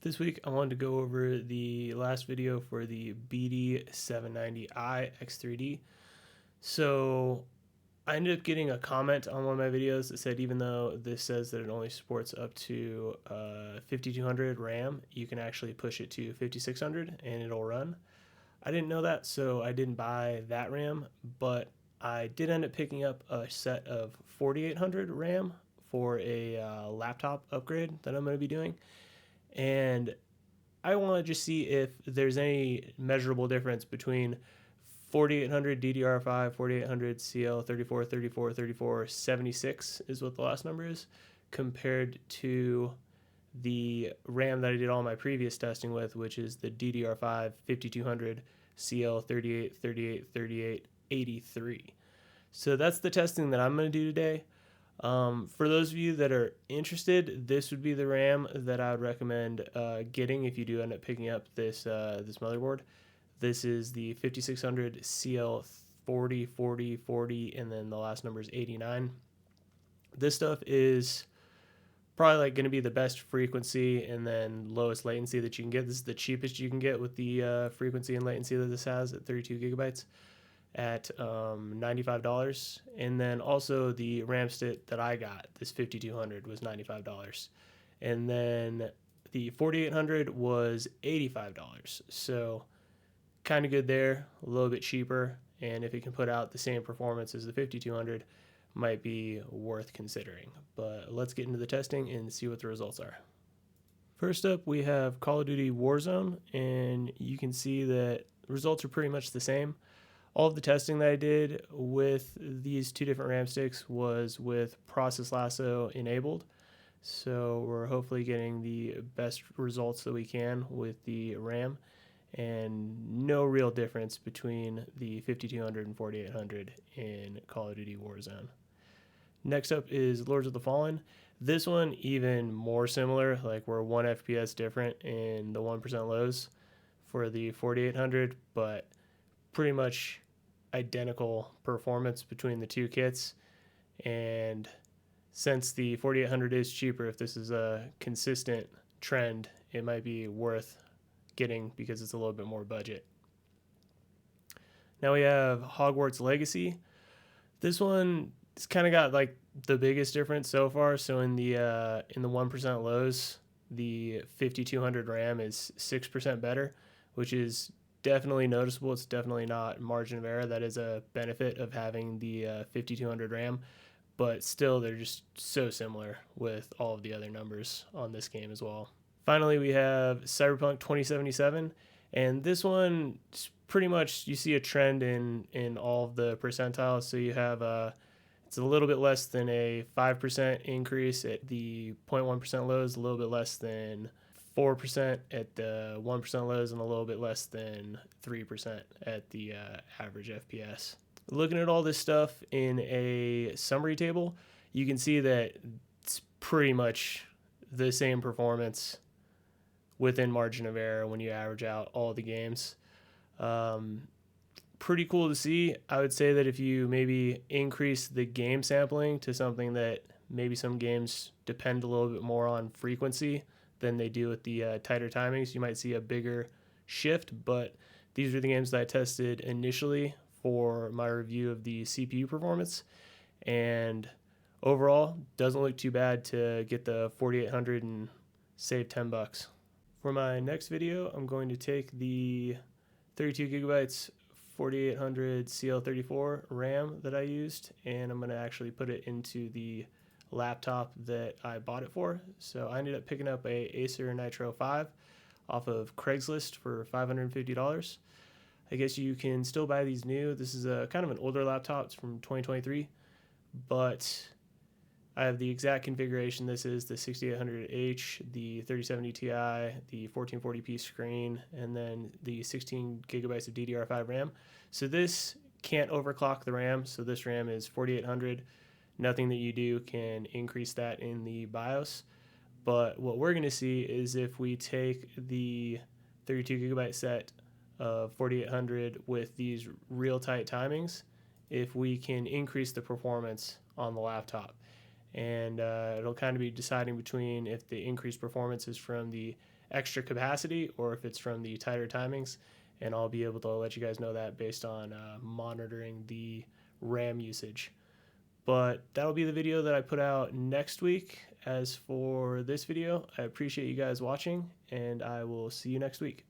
This week I wanted to go over the last video for the BD790i X3D. So I ended up getting a comment on one of my videos that said even though this says that it only supports up to 5200 RAM, you can actually push it to 5600 and it'll run. I didn't know that, so I didn't buy that RAM, but I did end up picking up a set of 4800 RAM for a laptop upgrade that I'm going to be doing. And I want to just see if there's any measurable difference between 4800 DDR5, 4800 CL 34, 34, 34, 76 is what the last number is, compared to the RAM that I did all my previous testing with, which is the DDR5 5200 CL 38, 38, 38, 83. So that's the testing that I'm going to do today. For those of you that are interested, this would be the RAM that I would recommend getting if you do end up picking up this motherboard. This is the 5600 CL 40, 40, 40, and then the last number is 89. This stuff is probably like going to be the best frequency and then lowest latency that you can get. This is the cheapest you can get with the frequency and latency that this has at 32 gigabytes. At $95, and then also the RAM stick that I got, this 5200, was $95, and then the 4800 was $85. So kind of good there, a little bit cheaper, and if it can put out the same performance as the 5200, might be worth considering. But let's get into the testing and see what the results are. First up, we have Call of Duty Warzone, and you can see that the results are pretty much the same. All of the testing that I did with these two different RAM sticks was with process Lasso enabled. So we're hopefully getting the best results that we can with the RAM, and no real difference between the 5200 and 4800 in Call of Duty Warzone. Next up is Lords of the Fallen. This one even more similar, like we're 1 FPS different in the 1% lows for the 4800, but pretty much identical performance between the two kits. And since the 4800 is cheaper, if this is a consistent trend, it might be worth getting because it's a little bit more budget. Now we have Hogwarts Legacy. This one has kind of got like the biggest difference so far. So in the 1% lows, the 5200 RAM is 6% better, which is definitely noticeable. It's definitely not margin of error. That is a benefit of having the 5200 RAM, but still they're just so similar with all of the other numbers on this game as well. Finally, we have Cyberpunk 2077, and this one is pretty much, you see a trend in all of the percentiles. So you have it's a little bit less than a 5% increase at the 0.1% lows, a little bit less than 4% at the 1% lows, and a little bit less than 3% at the average FPS. Looking at all this stuff in a summary table, you can see that it's pretty much the same performance within margin of error when you average out all the games. Pretty cool to see. I would say that if you maybe increase the game sampling to something that maybe some games depend a little bit more on frequency than they do with the tighter timings, you might see a bigger shift. But these are the games that I tested initially for my review of the CPU performance, and overall doesn't look too bad to get the 4800 and save $10. For my next video, I'm going to take the 32 gigabytes 4800 CL34 RAM that I used, and I'm going to actually put it into the laptop that I bought it for. So I ended up picking up a Acer Nitro 5 off of Craigslist for $550. I guess you can still buy these new. This is a kind of an older laptop. It's from 2023, but I have the exact configuration. This is the 6800H, the 3070 Ti, the 1440p screen, and then the 16 gigabytes of DDR5 RAM. So this can't overclock the RAM. So this RAM is 4800. Nothing that you do can increase that in the BIOS. But what we're going to see is if we take the 32 gigabyte set of 4800 with these real tight timings, if we can increase the performance on the laptop. And it'll kind of be deciding between if the increased performance is from the extra capacity or if it's from the tighter timings, and I'll be able to let you guys know that based on monitoring the RAM usage. But that'll be the video that I put out next week. As for this video, I appreciate you guys watching, and I will see you next week.